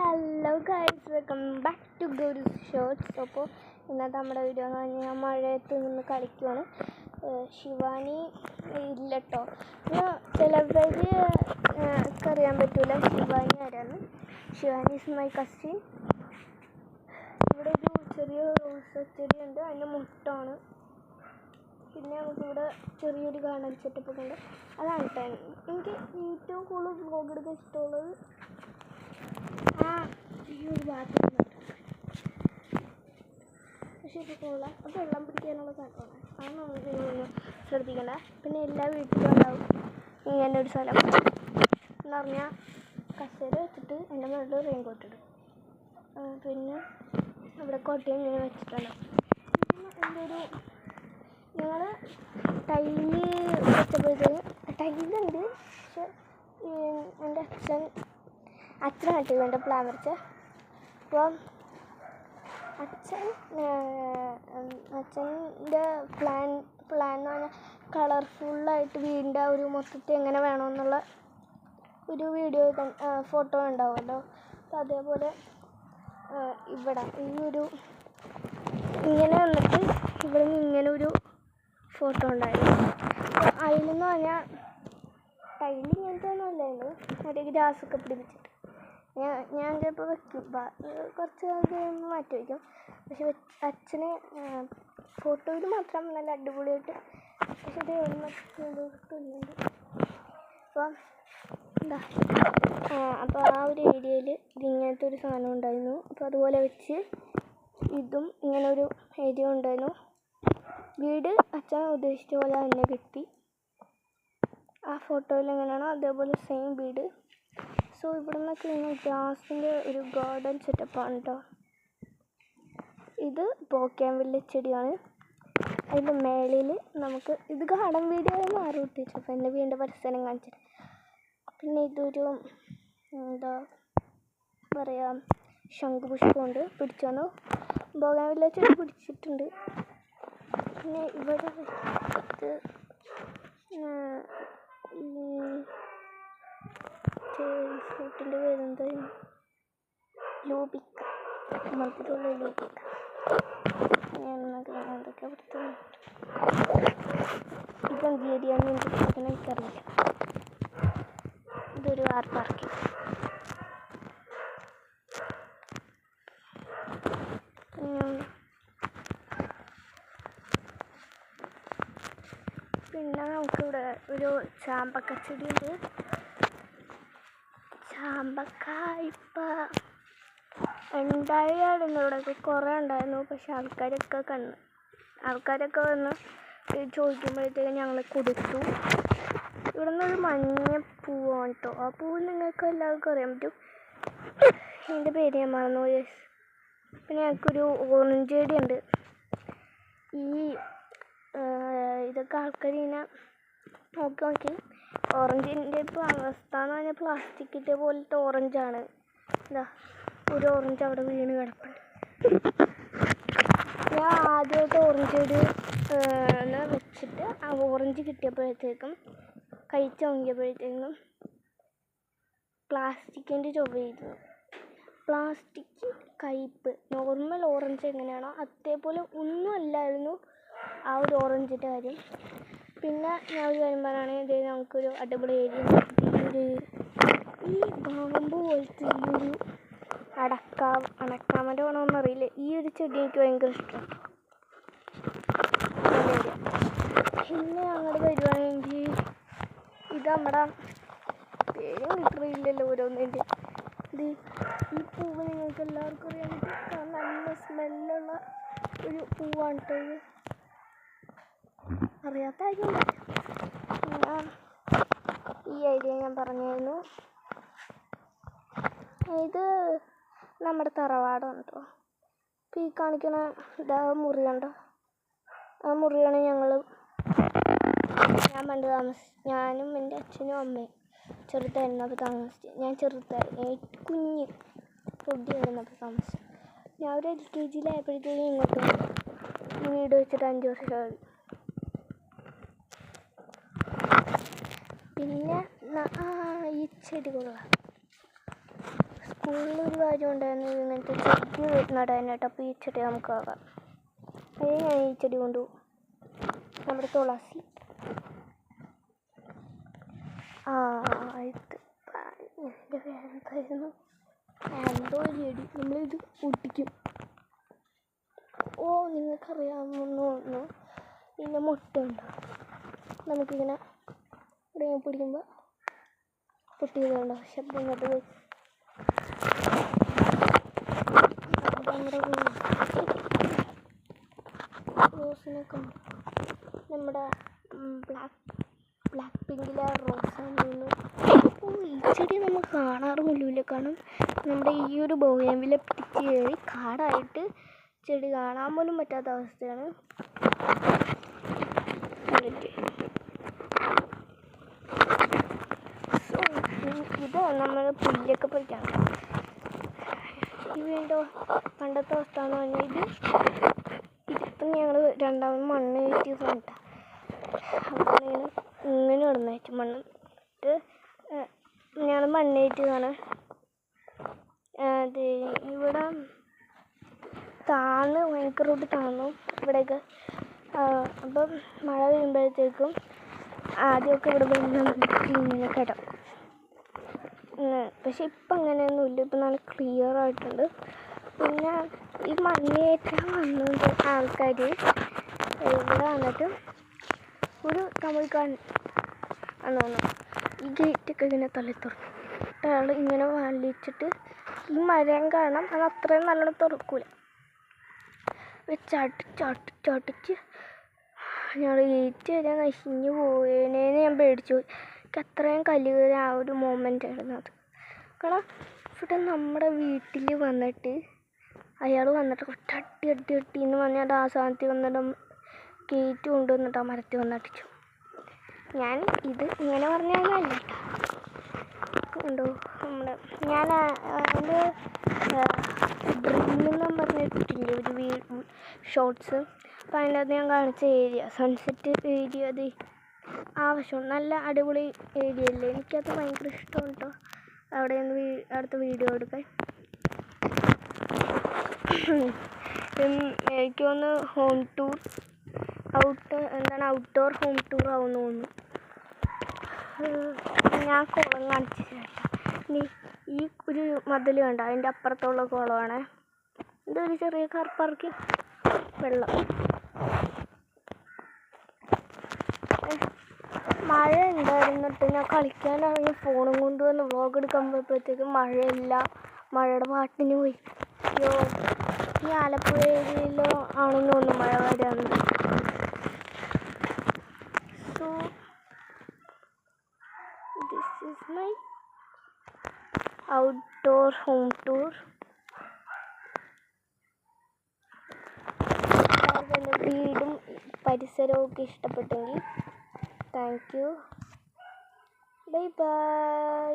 Hello guys, welcome back to Gauri's shorts. അപ്പോൾ ഇന്നത്തെ നമ്മുടെ വീഡിയോ എന്ന് പറഞ്ഞാൽ മഴയത്ത് നിന്ന് കളിക്കുവാണ്. ശിവാനി ഇല്ല കേട്ടോ. ചിലവർ അറിയാൻ പറ്റൂല ശിവാനി ആരാണ്. Shivani is my cousin. ഇവിടെ ഒരു ചെറിയ റോസച്ചെടിയുണ്ട്, അതിൻ്റെ മുട്ടാണ്. പിന്നെ നമുക്കിവിടെ ചെറിയൊരു ഗാർഡൻ സെറ്റപ്പൊക്കെ ഉണ്ട്. അതാണ് കേട്ടോ എനിക്ക് ഏറ്റവും കൂടുതൽ വ്ളോഗ് എടുക്കാൻ ഇഷ്ടമുള്ളത്. ഈ ഒരു ഭാഗത്ത് പക്ഷേ ഇപ്പോൾ അപ്പോൾ വെള്ളം പിടിക്കാനുള്ള സ്ഥലമാണ്, അതൊന്നും ശ്രദ്ധിക്കണ്ട. പിന്നെ എല്ലാ വീട്ടിലും ഉണ്ടാവും ഇങ്ങനെ ഒരു സ്ഥലം എന്ന് പറഞ്ഞാൽ കസേര വെച്ചിട്ട് എൻ്റെ മുകളിൽ റെയിൻ കോട്ട് ഇടും. പിന്നെ അവിടെ കോട്ടയും ഇങ്ങനെ വെച്ചിട്ടുണ്ടാവും. എൻ്റെ ഞങ്ങൾ ടൈല് വെച്ചപ്പോഴത്തേക്ക് ടൈലുണ്ട്, പക്ഷെ എൻ്റെ അച്ഛനായിട്ട് എൻ്റെ പ്ലാൻ വരച്ച. അപ്പോൾ അച്ഛൻ്റെ പ്ലാൻ എന്ന് പറഞ്ഞാൽ കളർഫുള്ളായിട്ട് വീടിൻ്റെ ഒരു മൊത്തത്തിൽ എങ്ങനെ വേണമെന്നുള്ള ഒരു വീഡിയോ ഫോട്ടോ ഉണ്ടാവുമല്ലോ. അപ്പോൾ അതേപോലെ ഇവിടെ ഇങ്ങനെ വന്നിട്ട് ഇവിടെ നിന്ന് ഇങ്ങനെ ഒരു ഫോട്ടോ ഉണ്ടായിരുന്നു. അതിലെന്ന് പറഞ്ഞാൽ ടൈല് ഇങ്ങനത്തെ ഒന്നും അല്ലായിരുന്നു, മറ്റേ ഗ്രാസൊക്കെ പിടിപ്പിച്ചിട്ട് ഞാൻ ചിലപ്പോൾ വെക്കും, കുറച്ച് കഴിയുമ്പോൾ മാറ്റി വയ്ക്കും. പക്ഷെ അച്ഛന് ഫോട്ടോയിൽ മാത്രം നല്ല അടിപൊളിയായിട്ട്, പക്ഷെ ഇത് എഴുതുന്നുണ്ട്. അപ്പോൾ ആ ഒരു ഏരിയയിൽ ഇതിങ്ങനത്തെ ഒരു സാധനം ഉണ്ടായിരുന്നു. അപ്പോൾ അതുപോലെ വെച്ച് ഇതും ഇങ്ങനെ ഒരു ഏരിയ ഉണ്ടായിരുന്നു. വീട് അച്ഛൻ ഉദ്ദേശിച്ച പോലെ തന്നെ കിട്ടി. ആ ഫോട്ടോയിൽ എങ്ങനെയാണോ അതേപോലെ സെയിം വീട്. സോ ഇവിടെ നിന്നൊക്കെ ഇങ്ങനെ ഗ്ലാസിൻ്റെ ഒരു ഗാർഡൻ സെറ്റപ്പാണ് കേട്ടോ. ഇത് ബോഗൺവില്ല ചെടിയാണ്. അതിൻ്റെ മേളിൽ നമുക്ക് ഇത് ഗാർഡൻ വീഡിയോ ആരും ഇട്ടിച്ചു. അപ്പോൾ എൻ്റെ വീടിൻ്റെ പരിസരം കാണിച്ചിട്ട്. പിന്നെ ഇതൊരു എന്താ പറയുക, ശംഖുപുഷ്പമുണ്ട്, പിടിച്ചു വന്നു. ബോഗൺവില്ല ചെടി പിടിച്ചിട്ടുണ്ട്. പിന്നെ ഇവിടെ ഫ്രൂട്ടിൻ്റെ പേരെന്താ, ലൂബിക്ക, മധുരമുള്ള ലൂബിക്ക. അതൊക്കെ ഇവിടുത്തെ ഇതെന്ത് ഏരിയാന്ന് എനിക്കറിയില്ല. ഇതൊരു ആർ പാർക്കിംഗ്. പിന്നെ നമുക്കിവിടെ ഒരു ചാമ്പക്ക ചെടിയുണ്ട്. ചാമ്പക്ക ഇപ്പം ഉണ്ടായിരുന്നു, ഇവിടെയൊക്കെ കുറേ ഉണ്ടായിരുന്നു. പക്ഷെ ആൾക്കാരൊക്കെ വന്ന് ചോദിക്കുമ്പോഴത്തേക്കും ഞങ്ങൾ കൊടുത്തു. ഇവിടെ നിന്നൊരു മഞ്ഞ പൂവാണ് കേട്ടോ. ആ പൂവ് നിങ്ങൾക്ക് എല്ലാവർക്കും അറിയാൻ പറ്റും. ഇതിൻ്റെ പേര് ഞാൻ മറന്നു. പിന്നെ ഞങ്ങൾക്കൊരു ഓറഞ്ച് ചെടിയുണ്ട്. ഇതൊക്കെ ആൾക്കാർ ഇങ്ങനെ നോക്കി ഓറഞ്ചിൻ്റെ ഇപ്പോൾ അവസ്ഥ എന്ന് പറഞ്ഞാൽ പ്ലാസ്റ്റിക്കിൻ്റെ പോലത്തെ ഓറഞ്ചാണ്. ഇതാ ഒരു ഓറഞ്ച് അവിടെ വീണ് കിടപ്പുണ്ട്. ഞാൻ ആദ്യമായിട്ട് ഓറഞ്ച് ചെടി വെച്ചിട്ട് ആ ഓറഞ്ച് കിട്ടിയപ്പോഴത്തേക്കും കഴിച്ച് നോക്കിയപ്പോഴത്തേക്കും പ്ലാസ്റ്റിക്കിൻ്റെ ചൊവ്വയായിരുന്നു. പ്ലാസ്റ്റിക് കയ്പ്പ്. നോർമൽ ഓറഞ്ച് എങ്ങനെയാണോ അതേപോലെ ഒന്നും അല്ലായിരുന്നു ആ ഒരു ഓറഞ്ചിൻ്റെ കാര്യം. പിന്നെ ഞാൻ ഒരു കാര്യം പറയുകയാണെങ്കിൽ ഇത് നമുക്കൊരു അടിപൊളി ഏരിയ. ഈ ബാമ്പു പോലത്തെ ഈ ഒരു അടക്കാമൻ്റെ വേണമെന്ന് അറിയില്ല, ഈ ഒരു ചെടി എനിക്ക് ഭയങ്കര ഇഷ്ടമാണ്. പിന്നെ അങ്ങോട്ട് വരുവാണെങ്കിൽ ഇത് നമ്മുടെ പേര് കിട്ടിയില്ലല്ലോ ഓരോന്നിൻ്റെ. ഈ പൂവ് നിങ്ങൾക്ക് എല്ലാവർക്കും അറിയാൻ പറ്റും, നല്ല സ്മെല്ലുള്ള ഒരു പൂവാണ് കേട്ടോ ഇത്. അറിയാത്ത കാര്യമില്ല. ഈ ഐഡിയ ഞാൻ പറഞ്ഞായിരുന്നു. ഇത് നമ്മുടെ തറവാടാണ് കേട്ടോ. ഇപ്പോൾ ഈ കാണിക്കണ മുറിയുണ്ടോ, ആ മുറിയാണ് ഞാൻ പണ്ട് ഞാനും എൻ്റെ അച്ഛനും അമ്മയും ചെറുതായിരുന്നപ്പോൾ താമസിച്ചത്. ഞാൻ കുഞ്ഞ് പൊടിയായിരുന്നപ്പോൾ താമസിച്ചത്. ഞാൻ ഒരു LKG ആയപ്പോഴത്തേക്കും ഇങ്ങോട്ട് വീട് വെച്ചിട്ട് 5 വർഷമായി. പിന്നെ ഈ ചെടികളാണ് നല്ലൊരു കാര്യം ഉണ്ടായിരുന്നു ഇങ്ങനത്തെ ചെടി നടാനായിട്ട്. അപ്പോൾ ഈ ചെടി നമുക്ക് ആകാം. ഞാൻ ഈ ചെടി കൊണ്ടുപോകും. നമ്മുടെ തുളസി ഇത് എൻ്റെ വേറെന്തായിരുന്നു എന്തോ ചെടി നമ്മളിത് ഒട്ടിക്കും. നിങ്ങൾക്കറിയാമെന്ന് തോന്നുന്നു. ഇതിൻ്റെ മുട്ടയുണ്ട്. നമുക്കിങ്ങനെ ഇവിടെ പിടിക്കുമ്പോൾ പൊട്ടിയതുണ്ടോ ശബ്ദം ഇങ്ങോട്ട് നമ്മുടെ റോസിനൊക്കെ നമ്മുടെ ബ്ലാക്ക് പിങ്കിലെ റോസാണ്. ഈ ചെടി നമ്മൾ കാണാറുമില്ല. കാരണം നമ്മുടെ ഈ ഒരു ബോഗൻവില്ല പിടിച്ച് കയറി കാടായിട്ട് ചെടി കാണാൻ പോലും പറ്റാത്ത അവസ്ഥയാണ്. ഇത് നമ്മൾ പുല്ലൊക്കെ പറിക്കാം. ഇത് പണ്ടത്തെ അവസ്ഥ എന്ന് പറഞ്ഞാൽ ഇതിപ്പം ഞങ്ങൾ രണ്ടാമത് മണ്ണ് കയറ്റിയ സമയത്താണ്. അപ്പോൾ ഇങ്ങനെ ഇടുന്ന മണ്ണ് ഞങ്ങൾ മണ്ണ് കയറ്റിയതാണ്. അത് ഇവിടെ ഭയങ്കരമായിട്ട് താന്നു ഇവിടെയൊക്കെ. അപ്പം മഴ പെയ്യുമ്പോഴത്തേക്കും ആദ്യമൊക്കെ ഇവിടെ വെള്ളം ഇങ്ങനെ കിടക്കും. പക്ഷെ ഇപ്പം അങ്ങനെയൊന്നുമില്ല. ഇപ്പം നല്ല ക്ലിയർ ആയിട്ടുണ്ട്. പിന്നെ ഈ മണ്ണേറ്റാൻ വന്നത് ആൾക്കാർ ഇവിടെ വന്നിട്ട് ഒരു തമിഴ്ക്കാരൻ എന്നാണ് ഈ ഗേറ്റൊക്കെ ഇങ്ങനെ തള്ളി തുറക്കും. അയാൾ ഇങ്ങനെ വലിച്ചിട്ട് ഈ മരം കാരണം അത് അത്രയും നല്ലോണം തുറക്കൂല. ചട്ടിച്ച് ഞങ്ങൾ ഗേറ്റ് വരെ നശിഞ്ഞു പോയേനേന്ന് ഞാൻ പേടിച്ചു പോയി. എനിക്ക് അത്രയും കല്ലുകയറി ആ ഒരു മൊമെൻ്റ് ആയിരുന്നു അത്. കാരണം ഇവിടെ നമ്മുടെ വീട്ടിൽ വന്നിട്ട് അയാൾ വന്നിട്ട് അട്ടി എന്ന് പറഞ്ഞിട്ട് ആ സാധനത്തിൽ വന്നിട്ട് ഗേറ്റ് കൊണ്ടുവന്നിട്ട് ആ മരത്തിൽ വന്നടിച്ചു. ഞാൻ ഇത് ഇങ്ങനെ പറഞ്ഞാലല്ല ഉണ്ടോ നമ്മുടെ ഞാൻ അതിൻ്റെ ഡ്രീമെന്നും പറഞ്ഞിട്ടില്ലേ ഒരു ഷോർട്സ്. അപ്പോൾ അതിൻ്റെ അകത്ത് ഞാൻ കാണിച്ച ഏരിയ സൺസെറ്റ് ഏരിയ അത് ആ വശം നല്ല അടിപൊളി ഏരിയ അല്ലേ. എനിക്കത് ഭയങ്കര ഇഷ്ടമാണ് കേട്ടോ. അവിടെ നിന്ന് അടുത്ത വീഡിയോ എടുക്കാൻ. എനിക്ക് തോന്നുന്നു home tour outdoor home tour ആവുമെന്ന് തോന്നുന്നു. ഞാൻ കുളം കാണിച്ചു തരാം. ഈ ഒരു മതിൽ കണ്ട അതിൻ്റെ അപ്പുറത്തുള്ള കുളമാണ്. ഇതൊരു ചെറിയ കറുപ്പറക്കി വെള്ളം. മഴ ഉണ്ടായിരുന്നിട്ട് ഞാൻ കളിക്കാനാണെങ്കിൽ ഫോണും കൊണ്ടുവന്ന് വ്ളോഗ് എടുക്കാൻ പോയപ്പോഴത്തേക്കും മഴയില്ല. മഴയുടെ പാട്ടിന് പോയി. അയ്യോ, ഈ ആലപ്പുഴ ഏരിയയിലോ ആണെന്ന് തോന്നുന്നു മഴ വരാറുണ്ട്. So this is my outdoor home tour. എൻ്റെ വീടും പരിസരവും ഒക്കെ ഇഷ്ടപ്പെട്ടെങ്കിൽ താങ്ക് യു. Bye bye.